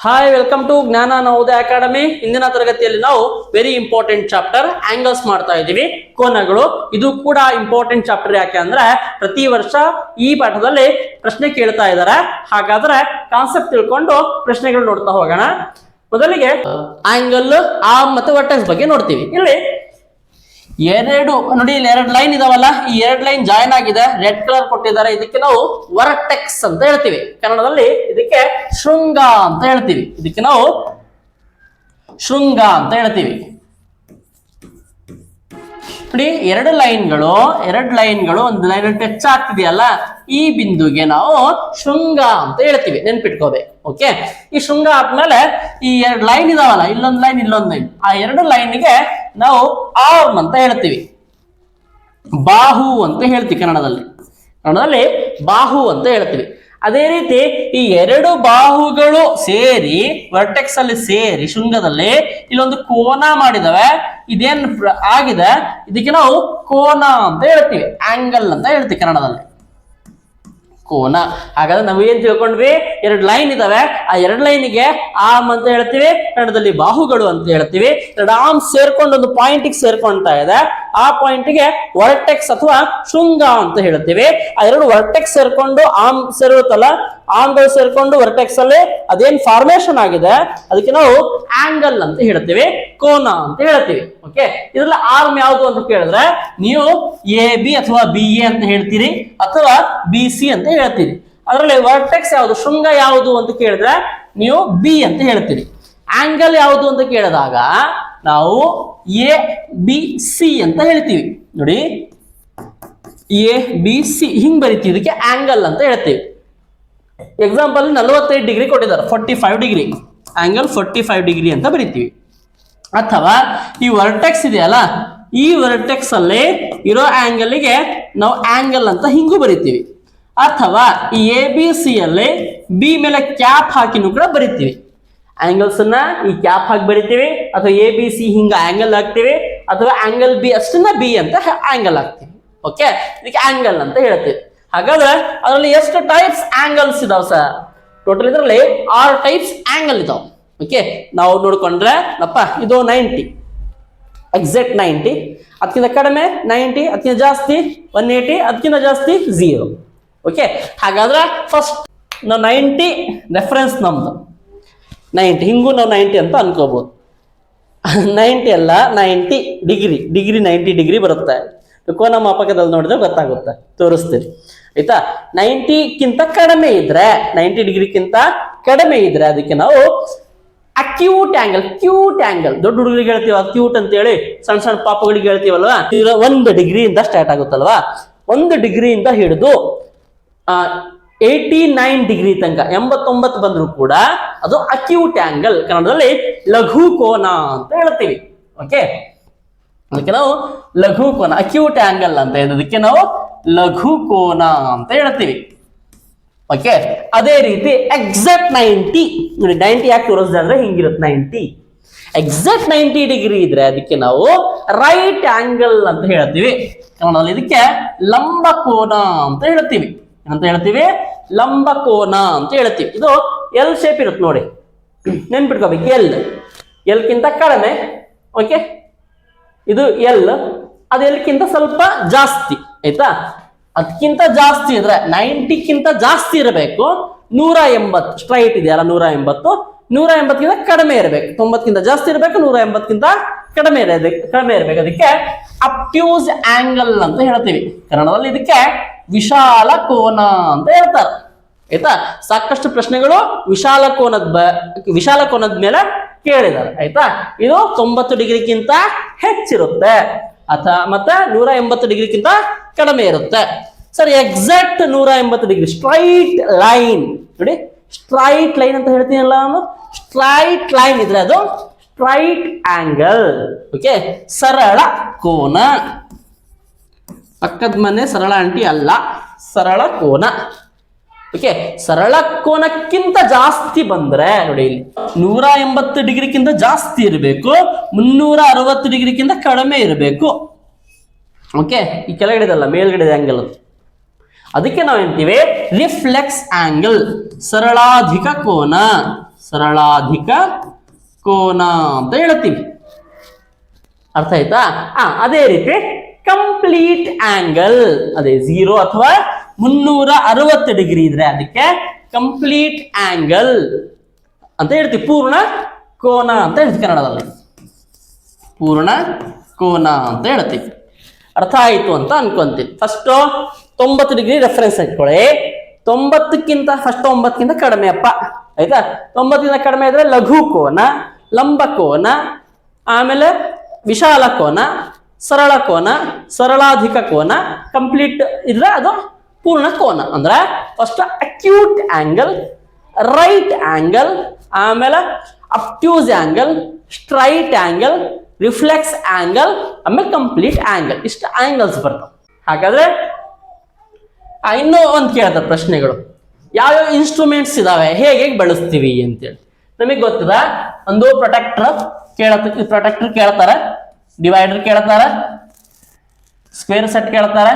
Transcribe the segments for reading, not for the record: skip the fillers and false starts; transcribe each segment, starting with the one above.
Hi, welcome to ಜ್ಞಾನ Navodaya academy. ಇಂದಿನ ತರಗತಿಯಲ್ಲಿ ನಾವು ವೆರಿ ಇಂಪಾರ್ಟೆಂಟ್ ಚಾಪ್ಟರ್ ಆಂಗಲ್ಸ್ ಮಾಡ್ತಾ ಇದ್ದೀವಿ, ಕೋನಗಳು. ಇದು ಕೂಡ ಇಂಪಾರ್ಟೆಂಟ್ ಚಾಪ್ಟರ್. ಯಾಕೆ ಅಂದ್ರೆ ಪ್ರತಿ ವರ್ಷ ಈ ಪಾಠದಲ್ಲಿ ಪ್ರಶ್ನೆ ಕೇಳ್ತಾ ಇದ್ದಾರೆ. ಹಾಗಾದ್ರೆ ಕಾನ್ಸೆಪ್ಟ್ ತಿಳ್ಕೊಂಡು ಪ್ರಶ್ನೆಗಳು ನೋಡ್ತಾ ಹೋಗೋಣ. ಮೊದಲಿಗೆ ಆಂಗಲ್, ಆರ್ಮ್ ಮತ್ತೆ ವರ್ಟೆಕ್ಸ್ ಬಗ್ಗೆ ನೋಡ್ತೀವಿ. ಇಲ್ಲಿ ನೋಡಿ, ಇಲ್ಲಿ ಎರಡು ಲೈನ್ ಇದಾವಲ್ಲ, ಈ ಎರಡು ಲೈನ್ ಜಾಯಿನ್ ಆಗಿದೆ, ರೆಡ್ ಕಲರ್ ಕೊಟ್ಟಿದ್ದಾರೆ. ಇದಕ್ಕೆ ನಾವು ವರ್ಟೆಕ್ಸ್ ಅಂತ ಹೇಳ್ತೀವಿ. ಕನ್ನಡದಲ್ಲಿ ಇದಕ್ಕೆ ಶೃಂಗ ಅಂತ ಹೇಳ್ತೀವಿ. ಇದಕ್ಕೆ ನಾವು ಶೃಂಗ ಅಂತ ಹೇಳ್ತೀವಿ. ನೋಡಿ, ಎರಡು ಲೈನ್ಗಳು ಒಂದು ಲೈನ್ ಟಚ್ ಆಗ್ತಿದೆಯಲ್ಲ, ಈ ಬಿಂದುಗೆ ನಾವು ಶೃಂಗ ಅಂತ ಹೇಳ್ತೀವಿ. ನೆನ್ಪಿಟ್ಕೋಬೇಕು. ಓಕೆ, ಈ ಶೃಂಗ ಆದ್ಮೇಲೆ ಈ ಎರಡು ಲೈನ್ ಇದಾವಲ್ಲ, ಇಲ್ಲೊಂದು ಲೈನ್, ಆ ಎರಡು ಲೈನ್ಗೆ ನಾವು ಆರ್ಮ್ ಅಂತ ಹೇಳ್ತೀವಿ, ಬಾಹು ಅಂತ ಹೇಳ್ತೀವಿ. ಕನ್ನಡದಲ್ಲಿ ಬಾಹು ಅಂತ ಹೇಳ್ತೀವಿ. ಅದೇ ರೀತಿ ಈ ಎರಡು ಬಾಹುಗಳು ಸೇರಿ ವರ್ಟೆಕ್ಸ್ ಅಲ್ಲಿ ಸೇರಿ ಶೃಂಗದಲ್ಲಿ ಇಲ್ಲೊಂದು ಕೋನ ಮಾಡಿದವೆ. ಇದೇನ್ ಆಗಿದೆ, ಇದಕ್ಕೆ ನಾವು ಕೋನ ಅಂತ ಹೇಳ್ತೀವಿ, ಆಂಗಲ್ ಅಂತ ಹೇಳ್ತೀವಿ ಕನ್ನಡದಲ್ಲಿ, ಕೋನ. ಹಾಗಾದ್ರೆ ನಾವು ಏನ್ ತಿಳ್ಕೊಂಡ್ವಿ, ಎರಡು ಲೈನ್ ಇದಾವೆ, ಆ ಎರಡು ಲೈನಿಗೆ ಆರ್ಮ್ ಅಂತ ಹೇಳ್ತೀವಿ, ಕನ್ನಡದಲ್ಲಿ ಬಾಹುಗಳು ಅಂತ ಹೇಳ್ತೀವಿ. ಎರಡು ಆರ್ಮ್ ಸೇರ್ಕೊಂಡು ಒಂದು ಪಾಯಿಂಟ್ ಸೇರ್ಕೊಂತಾ ಇದೆ, ಆ ಪಾಯಿಂಟ್ಗೆ ವರ್ಟೆಕ್ಸ್ ಅಥವಾ ಶೃಂಗ ಅಂತ ಹೇಳ್ತೀವಿ. ಆ ಎರಡು ವರ್ಟೆಕ್ಸ್ ಸೇರ್ಕೊಂಡು ಆರ್ಮ್ ಸೇರುತ್ತಲ್ಲ, ಆರ್ಮ್ಗಳು ಸೇರ್ಕೊಂಡು ವರ್ಟೆಕ್ಸ್ ಅಲ್ಲಿ ಅದೇನ್ ಫಾರ್ಮೇಶನ್ ಆಗಿದೆ ಅದಕ್ಕೆ ನಾವು ಆಂಗಲ್ ಅಂತ ಹೇಳ್ತೀವಿ, ಕೋನ ಅಂತ ಹೇಳ್ತೀವಿ. ಓಕೆ, ಇದ್ರಲ್ಲಿ ಆರ್ಮ್ ಯಾವುದು ಅಂತ ಕೇಳಿದ್ರೆ ನೀವು ಎ ಬಿ ಅಥವಾ ಬಿ ಎ ಅಂತ ಹೇಳ್ತೀರಿ, ಅಥವಾ ಬಿ ಸಿ ಅಂತ ಹೇಳ್ತೀರಿ. ಅದರಲ್ಲಿ ವರ್ಟೆಕ್ಸ್ ಯಾವುದು, ಶೃಂಗ ಯಾವುದು ಅಂತ ಕೇಳಿದ್ರೆ ನೀವು ಬಿ ಅಂತ ಹೇಳ್ತೀರಿ. ಆಂಗಲ್ ಯಾವುದು ಅಂತ ಕೇಳಿದಾಗ ನಾವು ಎ ಬಿ ಸಿ ಅಂತ ಹೇಳ್ತೀವಿ. ನೋಡಿ, ಎ ಬಿ ಸಿ ಹಿಂಗ್ ಬರಿತೀವಿ, ಇದಕ್ಕೆ ಆಂಗಲ್ ಅಂತ ಹೇಳ್ತೀವಿ. ಎಕ್ಸಾಂಪಲ್ 45 ಡಿಗ್ರಿ ಕೊಟ್ಟಿದ್ದಾರೆ, 45 ಡಿಗ್ರಿ, ಆಂಗಲ್ 45 ಡಿಗ್ರಿ ಅಂತ ಬರಿತೀವಿ. ಅಥವಾ ಈ ವರ್ಟೆಕ್ಸ್ ಇದೆಯಲ್ಲ, ಈ ವರ್ಟೆಕ್ಸ್ ಅಲ್ಲಿ ಇರೋ ಆಂಗಲ್ಗೆ ನಾವು ಆಂಗಲ್ ಅಂತ ಹಿಂಗೂ ಬರಿತೀವಿ. ಅಥವಾ ಈ ಎ ಬಿ ಸಿ ಅಲ್ಲಿ ಬಿ ಮೇಲೆ ಕ್ಯಾಪ್ ಹಾಕಿನೂ ಕೂಡ ಬರಿತೀವಿ. ಆಂಗಲ್ಸ್ ಅನ್ನ ಈ ಕ್ಯಾಪ್ ಹಾಕಿ ಬರಿತೀವಿ, ಅಥವಾ ಎ ಬಿ ಸಿ ಹಿಂಗ ಆಂಗಲ್ ಹಾಕ್ತಿವಿ, ಅಥವಾ ಆಂಗಲ್ ಬಿ ಅಷ್ಟನ್ನ ಬಿ ಅಂತ ಆಂಗಲ್ ಹಾಕ್ತಿವಿ. ಓಕೆ, ಇದಕ್ಕೆ ಆಂಗಲ್ ಅಂತ ಹೇಳ್ತೀವಿ. ಹಾಗಾದ್ರೆ ಅದರಲ್ಲಿ ಎಷ್ಟು ಟೈಪ್ಸ್ ಆಂಗಲ್ಸ್ ಇದಾವೆ ಸರ್? ಟೋಟಲ್ ಇದರಲ್ಲಿ 6 ಟೈಪ್ಸ್ ಆಂಗಲ್ ಇದಾವೆ. ಓಕೆ, ನಾವು ನೋಡ್ಕೊಂಡ್ರೆ ಇದು 90, ಎಕ್ಸಾಕ್ಟ್ 90, ಅದಕ್ಕಿಂತ ಕಡಿಮೆ 90, ಅದಕ್ಕಿಂತ ಜಾಸ್ತಿ 180, ಅದಕ್ಕಿಂತ ಜಾಸ್ತಿ 0. ಓಕೆ, ಹಾಗಾದ್ರೆ ಫಸ್ಟ್ ನಾವು 90 ರೆಫರೆನ್ಸ್, ನಮ್ದು 90 ಹಿಂಗೂ ನಾವು 90 ಅಂತ ಅನ್ಕೋಬಹುದು. 90 ಅಲ್ಲ, 90 ಡಿಗ್ರಿ 90 ಡಿಗ್ರಿ ಬರುತ್ತೆ. ಕೋನ ಮಾಪಕದಲ್ಲಿ ನೋಡಿದ್ರೆ ಗೊತ್ತಾಗುತ್ತೆ, ತೋರಿಸ್ತೀರಿ ಆಯ್ತಾ. 90ಕ್ಕಿಂತ ಕಡಿಮೆ ಇದ್ರೆ, 90 ಡಿಗ್ರಿಗಿಂತ ಕಡಿಮೆ ಇದ್ರೆ ಅದಕ್ಕೆ ನಾವು ಅಕ್ಯೂಟ್ ಆಂಗಲ್, ಕ್ಯೂಟ್ ಆಂಗಲ್. ದೊಡ್ಡ ಹುಡುಗರಿಗೆ ಹೇಳ್ತೀವ ಕ್ಯೂಟ್ ಅಂತ ಹೇಳಿ, ಸಣ್ಣ ಸಣ್ಣ ಪಾಪಗಳಿಗೆ ಹೇಳ್ತೀವಲ್ವಾ. 1 ಡಿಗ್ರಿಯಿಂದ ಸ್ಟಾರ್ಟ್ ಆಗುತ್ತಲ್ವಾ, 1 ಡಿಗ್ರಿಯಿಂದ ಹಿಡಿದು 89 ಡಿಗ್ರಿ ತನಕ, 89 ಬಂದ್ರು ಕೂಡ ಅದು ಅಕ್ಯೂಟ್ ಆಂಗಲ್. ಕನ್ನಡದಲ್ಲಿ ಲಘು ಕೋನ ಅಂತ ಹೇಳ್ತೀವಿ. ಓಕೆ, ಅದಕ್ಕೆ ನಾವು ಲಘು ಕೋನ, ಅಕ್ಯೂಟ್ ಆಂಗಲ್ ಅಂತ ಹೇಳೋದಕ್ಕೆ ನಾವು ಲಘು ಕೋನ ಅಂತ ಹೇಳ್ತೀವಿ. ಓಕೆ, ಅದೇ ರೀತಿ ಎಕ್ಸಾಕ್ಟ್ 90 ನೋಡಿ, 90 ಯಾಕೆ ತೋರಿಸಿದೆ ಅಂದ್ರೆ ಹಿಂಗಿರುತ್ತೆ. 90 ಎಕ್ಸಾಕ್ಟ್ 90 ಡಿಗ್ರಿ ಇದ್ರೆ ಅದಕ್ಕೆ ನಾವು ರೈಟ್ ಆಂಗಲ್ ಅಂತ ಹೇಳ್ತೀವಿ. ಕನ್ನಡದಲ್ಲಿ ಇದಕ್ಕೆ ಲಂಬ ಕೋನ ಅಂತ ಹೇಳ್ತೀವಿ. ಲಂಬ ಕೋನ ಅಂತ ಹೇಳ್ತೀವಿ. ಇದು ಎಲ್ ಶೇಪ್ ಇರುತ್ತೆ ನೋಡಿ, ನೆನ್ಪಿಟ್ಕೋಬೇಕು. ಎಲ್ಕಿಂತ ಕಡಿಮೆ. ಓಕೆ, ಇದು ಎಲ್, ಅದು ಎಲ್ಕಿಂತ ಸ್ವಲ್ಪ ಜಾಸ್ತಿ ಆಯ್ತಾ. ಅದಕ್ಕಿಂತ ಜಾಸ್ತಿ ಇದ್ರೆ 90ಕ್ಕಿಂತ ಜಾಸ್ತಿ ಇರಬೇಕು. 180 ಸ್ಟ್ರೈಟ್ ಇದೆಯಲ್ಲ, 180ಕ್ಕಿಂತ ಕಡಿಮೆ ಇರಬೇಕು. 90ಕ್ಕಿಂತ ಜಾಸ್ತಿ ಇರಬೇಕು, 180ಕ್ಕಿಂತ ಕಡಿಮೆ ಇರಬೇಕು. ಅದಕ್ಕೆ ಅಬ್ಟ್ಯೂಸ್ ಆಂಗಲ್ ಅಂತ ಹೇಳ್ತೀವಿ. ಕನ್ನಡದಲ್ಲಿ ಇದಕ್ಕೆ ವಿಶಾಲ ಕೋನ ಅಂತ ಹೇಳ್ತಾರೆ ಆಯ್ತಾ. ಸಾಕಷ್ಟು ಪ್ರಶ್ನೆಗಳು ವಿಶಾಲ ಕೋನದ ಮೇಲೆ ಕೇಳಿದ್ದಾರೆ ಆಯ್ತಾ. ಇದು 90 ಡಿಗ್ರಿಗಿಂತ ಹೆಚ್ಚಿರುತ್ತೆ, ಅಥವಾ ಮತ್ತೆ 180 ಡಿಗ್ರಿಗಿಂತ ಕಡಿಮೆ ಇರುತ್ತೆ. Sir, exact 180 degree straight line ನೋಡಿ, ಸ್ಟ್ರೈಟ್ ಲೈನ್ ಅಂತ ಹೇಳ್ತೀನಲ್ಲ ನಾನು, ಸ್ಟ್ರೈಟ್ ಲೈನ್ ಇದ್ರೆ ಅದು ಸ್ಟ್ರೈಟ್ ಆಂಗಲ್. ಓಕೆ, ಸರಳ ಕೋನ. ಪಕ್ಕದ ಮನೆ ಸರಳ ಆಂಟಿ ಅಲ್ಲ, ಸರಳ ಕೋನ. ಓಕೆ, ಸರಳ ಕೋನಕ್ಕಿಂತ ಜಾಸ್ತಿ ಬಂದ್ರೆ ನೋಡಿ, ಇಲ್ಲಿ 180 ಡಿಗ್ರಿಗಿಂತ ಜಾಸ್ತಿ ಇರಬೇಕು, 360 ಡಿಗ್ರಿಗಿಂತ ಕಡಿಮೆ ಇರಬೇಕು. ಓಕೆ, ಈ ಕೆಳಗಡೆದಲ್ಲ, ಮೇಲ್ಗಡೆ ಆಂಗಲ್. ಅದಕ್ಕೆ ನಾವು ಹೇಳ್ತೀವಿ ರಿಫ್ಲೆಕ್ಸ್ ಆಂಗಲ್, ಸರಳಾಧಿಕ ಕೋನ. ಸರಳಾಧಿಕ ಕೋನ ಅಂತ ಹೇಳ್ತೀವಿ. ಅರ್ಥ ಆಯ್ತಾ? ಅದೇ ರೀತಿ ಕಂಪ್ಲೀಟ್ ಆಂಗಲ್, ಅದೇ 0 ಅಥವಾ 360 ಡಿಗ್ರಿ ಇದ್ರೆ ಅದಕ್ಕೆ ಕಂಪ್ಲೀಟ್ ಆಂಗಲ್ ಅಂತ ಹೇಳ್ತೀವಿ. ಪೂರ್ಣ ಕೋನ ಅಂತ ಹೇಳ್ತೀವಿ ಕನ್ನಡದಲ್ಲಿ, ಪೂರ್ಣ ಕೋನ ಅಂತ ಹೇಳ್ತೀವಿ. ಅರ್ಥ ಆಯ್ತು ಅಂತ ಅನ್ಕೊಂತೀನಿ. ಫಸ್ಟ್ 90 ಡಿಗ್ರಿ ರೆಫರೆನ್ಸ್ ಇಟ್ಕೊಳ್ಳಿ. 90ಕ್ಕಿಂತ ಫಸ್ಟ್ 9ಕ್ಕಿಂತ ಕಡಿಮೆ ಅಪ್ಪ, ಆಯ್ತಾ? 90ಕ್ಕಿಂತ ಕಡಿಮೆ ಇದ್ರೆ ಲಘು ಕೋನ, ಲಂಬ ಕೋನ, ಆಮೇಲೆ ವಿಶಾಲ ಕೋನ, ಸರಳ ಕೋನ, ಸರಳಾಧಿಕ ಕೋನ, ಕಂಪ್ಲೀಟ್ ಇದ್ರೆ ಅದು ಪೂರ್ಣ ಕೋನ. ಅಂದ್ರೆ first acute angle, right angle, ಆಮೇಲೆ obtuse angle, straight angle, reflex angle, ಆಮೇಲೆ ಕಂಪ್ಲೀಟ್ ಆಂಗಲ್. ಇಷ್ಟು ಆಂಗಲ್ಸ್ ಬರ್ತವೆ. ಹಾಗಾದ್ರೆ ಇನ್ನೂ ಒಂದು ಕೇಳ್ತಾರೆ ಪ್ರಶ್ನೆಗಳು, ಯಾವ್ಯಾವ ಇನ್ಸ್ಟ್ರೂಮೆಂಟ್ಸ್ ಇದಾವೆ, ಹೇಗೆ ಬಳಸ್ತೀವಿ ಅಂತೇಳಿ. ನಮಗೆ ಗೊತ್ತದ, ಒಂದು ಪ್ರೊಟೆಕ್ಟರ್ ಕೇಳ್ತಾರೆ, ಡಿವೈಡರ್ ಕೇಳ್ತಾರೆ, ಸ್ಕ್ವೇರ್ ಸೆಟ್ ಕೇಳ್ತಾರೆ,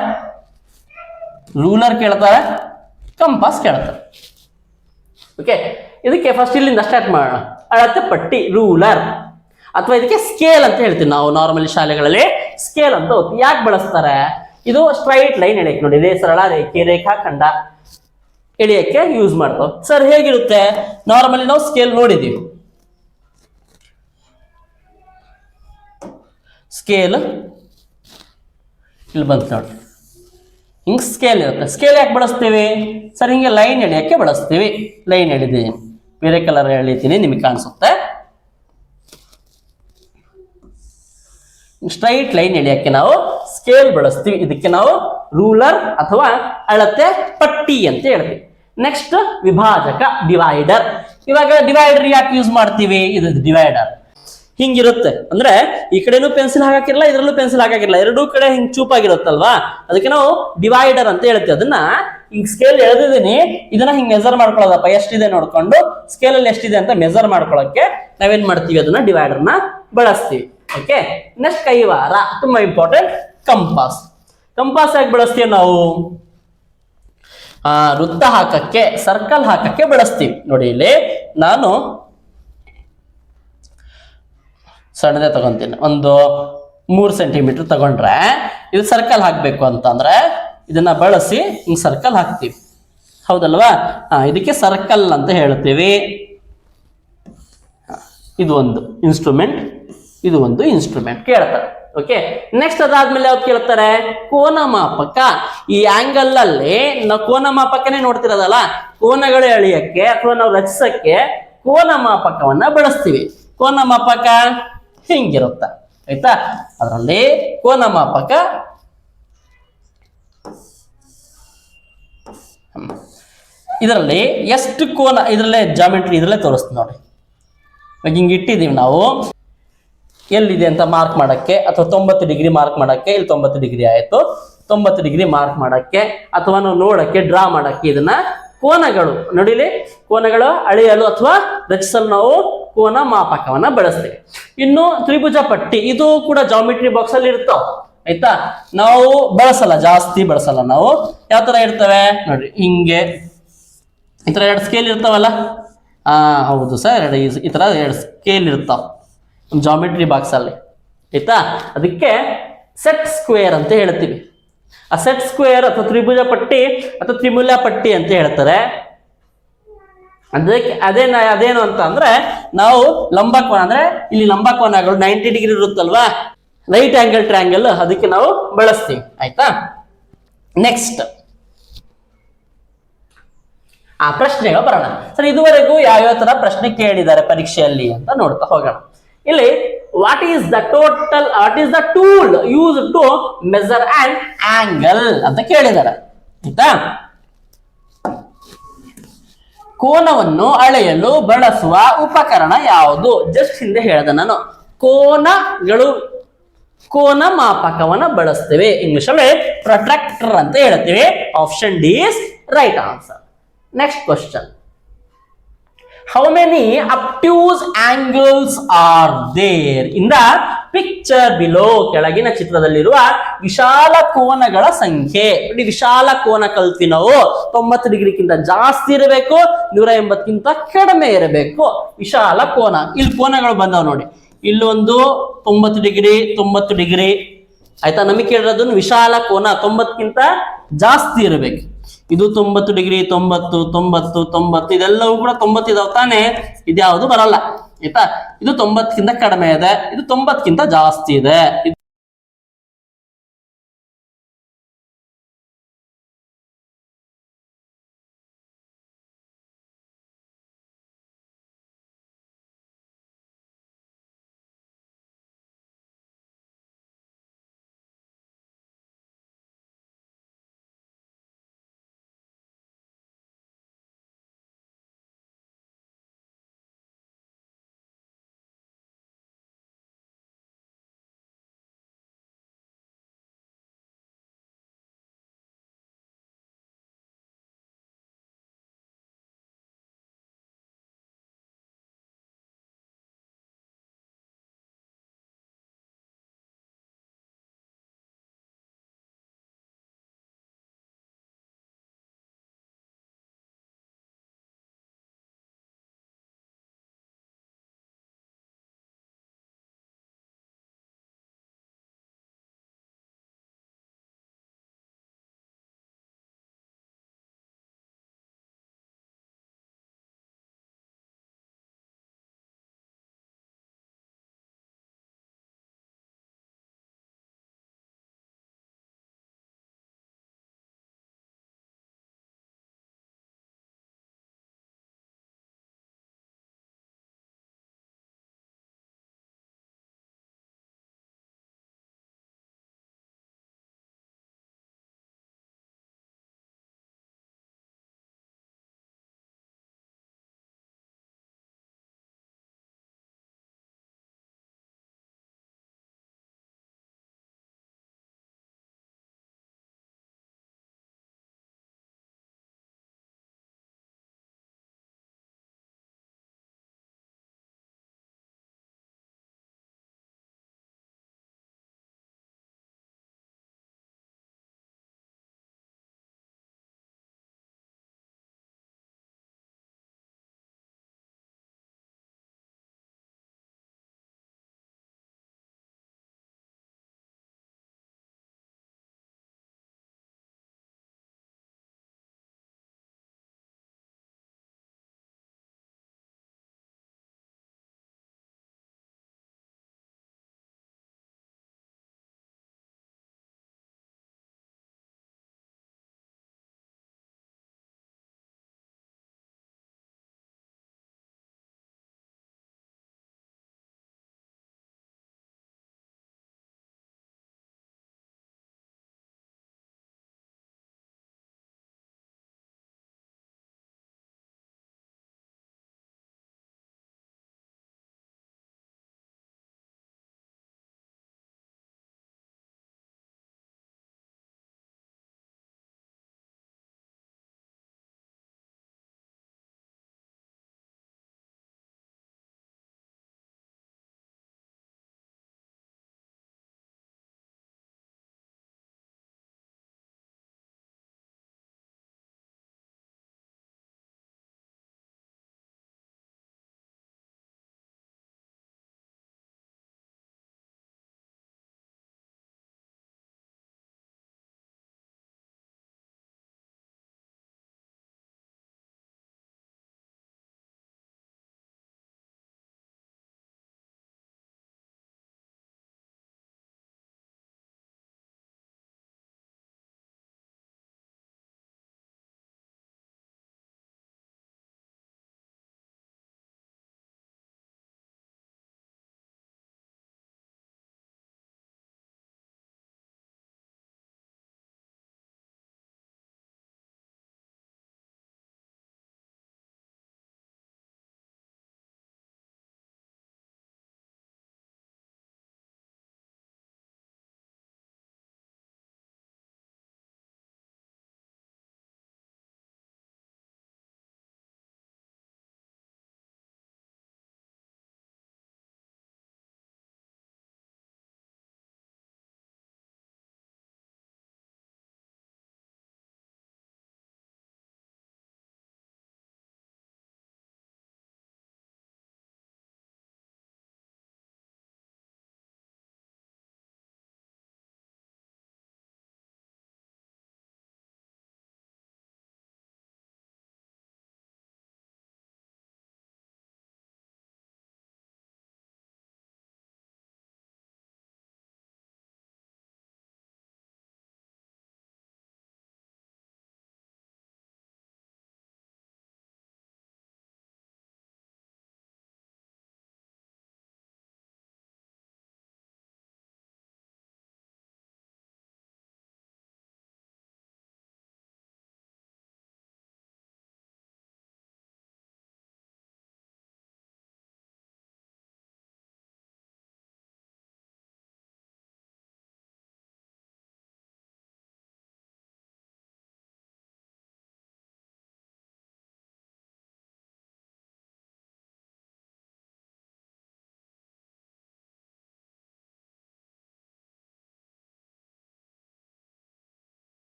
ರೂಲರ್ ಕೇಳ್ತಾರೆ, ಕಂಪಾಸ್ ಕೇಳ್ತಾರೆ. ಓಕೆ, ಇದಕ್ಕೆ ಫಸ್ಟ್ ಇಲ್ಲಿಂದ ಸ್ಟಾರ್ಟ್ ಮಾಡೋಣ. ಅಳತೆ ಪಟ್ಟಿ, ರೂಲರ್, ಅಥವಾ ಇದಕ್ಕೆ ಸ್ಕೇಲ್ ಅಂತ ಹೇಳ್ತೀವಿ ನಾವು ನಾರ್ಮಲಿ ಶಾಲೆಗಳಲ್ಲಿ. ಸ್ಕೇಲ್ ಅಂತ ಓದ್ತೀವಿ. ಯಾಕೆ ಬಳಸ್ತಾರೆ? ಇದು ಸ್ಟ್ರೈಟ್ ಲೈನ್ ಎಳೆಯಕ್ಕೆ, ನೋಡಿ ಇದೇ ಸರಳ ರೇಖೆ, ರೇಖಾಖಂಡ ಎಳೆಯಕ್ಕೆ ಯೂಸ್ ಮಾಡ್ತಾವೆ. ಸರ್ ಹೇಗಿರುತ್ತೆ? ನಾರ್ಮಲಿ ನಾವು ಸ್ಕೇಲ್ ನೋಡಿದೀವಿ. ಸ್ಕೇಲ್ ಇಲ್ಲಿ ಬಂತು ನೋಡಿ, ಹಿಂಗೆ ಸ್ಕೇಲ್ ಇರುತ್ತೆ. ಸ್ಕೇಲ್ ಯಾಕೆ ಬಳಸ್ತೀವಿ ಸರ್? ಹಿಂಗೆ ಲೈನ್ ಎಳೆಯಕ್ಕೆ ಬಳಸ್ತೀವಿ. ಲೈನ್ ಎಳೆದೀನಿ, ಬೇರೆ ಕಲರ್ ಎಳಿತೀನಿ, ನಿಮಗೆ ಕಾಣಿಸುತ್ತೆ. ಸ್ಟ್ರೈಟ್ ಲೈನ್ ಎಳೆಯಕ್ಕೆ ನಾವು ಸ್ಕೇಲ್ ಬಳಸ್ತೀವಿ. ಇದಕ್ಕೆ ನಾವು ರೂಲರ್ ಅಥವಾ ಅಳತೆ ಪಟ್ಟಿ ಅಂತ ಹೇಳ್ತೀವಿ. ನೆಕ್ಸ್ಟ್ ವಿಭಾಜಕ, ಡಿವೈಡರ್. ಇವಾಗ ಡಿವೈಡರ್ ಯಾಕೆ ಯೂಸ್ ಮಾಡ್ತೀವಿ? ಇದು ಡಿವೈಡರ್ ಹಿಂಗಿರುತ್ತೆ, ಅಂದ್ರೆ ಈ ಕಡೆನೂ ಪೆನ್ಸಿಲ್ ಹಾಕಿರಲ್ಲ, ಇದರಲ್ಲೂ ಪೆನ್ಸಿಲ್ ಹಾಕಿರಲ್ಲ, ಎರಡೂ ಕಡೆ ಹಿಂಗ್ ಚೂಪಾಗಿರುತ್ತಲ್ವಾ, ಅದಕ್ಕೆ ನಾವು ಡಿವೈಡರ್ ಅಂತ ಹೇಳ್ತೀವಿ. ಅದನ್ನ ಹಿಂಗ್ ಸ್ಕೇಲ್ ಎಳೆದಿದ್ದೀನಿ, ಇದನ್ನ ಹಿಂಗ್ ಮೆಜರ್ ಮಾಡ್ಕೊಳ್ಳೋದಪ್ಪ, ಎಷ್ಟಿದೆ ನೋಡ್ಕೊಂಡು ಸ್ಕೇಲ್ ಅಲ್ಲಿ ಎಷ್ಟಿದೆ ಅಂತ ಮೆಜರ್ ಮಾಡ್ಕೊಳ್ಳೋಕೆ ನಾವೇನ್ ಮಾಡ್ತೀವಿ? ಅದನ್ನ ಡಿವೈಡರ್ನ ಬಳಸ್ತೀವಿ. ಓಕೆ, ನೆಕ್ಸ್ಟ್ ಕೈವಾರ, ತುಂಬಾ ಇಂಪಾರ್ಟೆಂಟ್. ಕಂಪಾಸ್. ಕಂಪಾಸ್ ಯಾಕೆ ಬಳಸ್ತೀವಿ ನಾವು? ವೃತ್ತ ಹಾಕಕ್ಕೆ, ಸರ್ಕಲ್ ಹಾಕಕ್ಕೆ ಬಳಸ್ತೀವಿ. ನೋಡಿ ಇಲ್ಲಿ ನಾನು ಸಣ್ಣದೇ ತಗೊಂತೀನಿ, ಒಂದು 3 ಸೆಂಟಿಮೀಟರ್ ತಗೊಂಡ್ರೆ ಇದು ಸರ್ಕಲ್ ಹಾಕ್ಬೇಕು ಅಂತಂದ್ರೆ ಇದನ್ನ ಬಳಸಿ ಹಿಂಗ್ ಸರ್ಕಲ್ ಹಾಕ್ತೀವಿ, ಹೌದಲ್ವಾ? ಇದಕ್ಕೆ ಸರ್ಕಲ್ ಅಂತ ಹೇಳ್ತೀವಿ. ಇದು ಒಂದು ಇನ್ಸ್ಟ್ರೂಮೆಂಟ್, ಇದು ಒಂದು ಇನ್ಸ್ಟ್ರೂಮೆಂಟ್ ಕೇಳ್ತಾರೆ. ಓಕೆ, ನೆಕ್ಸ್ಟ್ ಅದಾದ್ಮೇಲೆ ಯಾವ್ದು ಕೇಳ್ತಾರೆ? ಕೋನ ಮಾಪಕ. ಈ ಆಂಗಲ್ ಅಲ್ಲಿ ನಾವು ಕೋನ ಮಾಪಕನೇ ನೋಡ್ತಿರೋದಲ್ಲ, ಕೋನಗಳು ಎಳೆಯಕ್ಕೆ ಅಥವಾ ನಾವು ರಚಿಸಕ್ಕೆ ಕೋನ ಮಾಪಕವನ್ನ ಬಳಸ್ತೀವಿ. ಕೋನ ಮಾಪಕ ಹಿಂಗಿರುತ್ತ, ಆಯ್ತಾ? ಅದರಲ್ಲಿ ಕೋನ ಮಾಪಕ ಇದರಲ್ಲಿ ಎಷ್ಟು ಕೋನ, ಇದರಲ್ಲೇ ಜಾಮೆಟ್ರಿ ಇದರಲ್ಲೇ ತೋರಿಸ್ತೀವಿ ನೋಡಿ. ಹಿಂಗೆ ಇಟ್ಟಿದ್ದೀವಿ ನಾವು, ಎಲ್ಲಿದೆ ಅಂತ ಮಾರ್ಕ್ ಮಾಡಕ್ಕೆ, ಅಥವಾ 90 ಡಿಗ್ರಿ ಮಾರ್ಕ್ ಮಾಡಕ್ಕೆ, ಇಲ್ಲಿ 90 ಡಿಗ್ರಿ ಆಯಿತು. 90 ಡಿಗ್ರಿ ಮಾರ್ಕ್ ಮಾಡಕ್ಕೆ ಅಥವಾ ನಾವು ನೋಡಕ್ಕೆ, ಡ್ರಾ ಮಾಡಕ್ಕೆ ಇದನ್ನ ಕೋನಗಳು, ನೋಡಿಲಿ ಕೋನಗಳು ಅಳೆಯಲು ಅಥವಾ ರಚಿಸಲು ನಾವು ಕೋನ ಮಾಪಕವನ್ನ ಬಳಸ್ತೀವಿ. ಇನ್ನು ತ್ರಿಭುಜ ಪಟ್ಟಿ, ಇದು ಕೂಡ ಜಾಮಿಟ್ರಿ ಬಾಕ್ಸ್ ಅಲ್ಲಿ ಇರ್ತಾವ, ಆಯ್ತಾ? ನಾವು ಬಳಸಲ್ಲ, ಜಾಸ್ತಿ ಬಳಸಲ್ಲ ನಾವು. ಯಾವ ತರ ಇರ್ತವೆ ನೋಡ್ರಿ, ಹಿಂಗೆ ಈ ತರ 2 ಸ್ಕೇಲ್ ಇರ್ತಾವಲ್ಲ. ಹೌದು ಸರ್, ಈ ತರ 2 ಸ್ಕೇಲ್ ಇರ್ತಾವ ಜಾಮಿಟ್ರಿ ಬಾಕ್ಸ್ ಅಲ್ಲಿ, ಆಯ್ತಾ? ಅದಕ್ಕೆ ಸೆಟ್ ಸ್ಕ್ವೇರ್ ಅಂತ ಹೇಳ್ತೀವಿ. ಆ ಸೆಟ್ ಸ್ಕ್ವೇರ್ ಅಥವಾ ತ್ರಿಭುಜ ಪಟ್ಟಿ ಅಥವಾ ತ್ರಿಮೂಲ ಪಟ್ಟಿ ಅಂತ ಹೇಳ್ತಾರೆ. ಅದಕ್ಕೆ ಅದೇನು ಅಂತ ಅಂದ್ರೆ, ನಾವು ಲಂಬಕೋನ ಅಂದ್ರೆ ಇಲ್ಲಿ ಲಂಬಕೋನಗಳು 90 ಡಿಗ್ರಿ ಇರುತ್ತಲ್ವಾ, ರೈಟ್ ಆಂಗಲ್ ಟ್ರಯಾಂಗಲ್, ಅದಕ್ಕೆ ನಾವು ಬಳಸ್ತೀವಿ, ಆಯ್ತಾ? ನೆಕ್ಸ್ಟ್ ಪ್ರಶ್ನೆಗಳು ಬರೋಣ. ಸರ್ ಇದುವರೆಗೂ ಯಾವ್ಯಾವ ತರ ಪ್ರಶ್ನೆ ಕೇಳಿದ್ದಾರೆ ಪರೀಕ್ಷೆಯಲ್ಲಿ ಅಂತ ನೋಡ್ತಾ ಹೋಗೋಣ. ಇಲ್ಲಿ what is the tool use to measure an angle ಅಂತ ಕೇಳಿದ್ದಾರೆ, ಆಯ್ತಾ? ಕೋನವನ್ನು ಅಳೆಯಲು ಬಳಸುವ ಉಪಕರಣ ಯಾವುದು? ಜಸ್ಟ್ ಹಿಂದೆ ಹೇಳಿದೆ ನಾನು, ಕೋನ ಮಾಪಕವನ್ನ ಬಳಸ್ತೇವೆ. ಇಂಗ್ಲಿಷ್ ಅಲ್ಲಿ ಪ್ರೊಟ್ರಾಕ್ಟರ್ ಅಂತ ಹೇಳ್ತೀವಿ. Option D is right answer. Next question, how many obtuse angles are there in the picture below, ಕೆಳಗಿನ ಚಿತ್ರದಲ್ಲಿರುವ ವಿಶಾಲ ಕೋನಗಳ ಸಂಖ್ಯೆ. ನೋಡಿ, ವಿಶಾಲ ಕೋನ ಕಲ್ತ್ವಿ ನಾವು. 90 ಡಿಗ್ರಿಗಿಂತ ಜಾಸ್ತಿ ಇರಬೇಕು, 180ಕ್ಕಿಂತ ಕಡಿಮೆ ಇರಬೇಕು ವಿಶಾಲ ಕೋನ. ಇಲ್ಲಿ ಕೋನಗಳು ಬಂದವ್ ನೋಡಿ, ಇಲ್ಲೊಂದು 90 ಡಿಗ್ರಿ 90 ಡಿಗ್ರಿ ಆಯ್ತಾ. ನಮಗೆ ಕೇಳಿರೋದನ್ನು ವಿಶಾಲ ಕೋನ 90ಕ್ಕಿಂತ ಜಾಸ್ತಿ ಇರಬೇಕು. ಇದು 90 ಡಿಗ್ರಿ 90 90 90 ಇದೆಲ್ಲವೂ ಕೂಡ 90 ಇದಾವ ತಾನೆ, ಇದ್ಯಾವುದು ಬರಲ್ಲ ಆಯ್ತಾ. ಇದು 90ಕ್ಕಿಂತ ಕಡಿಮೆ ಇದೆ, ಇದು 90ಕ್ಕಿಂತ ಜಾಸ್ತಿ ಇದೆ.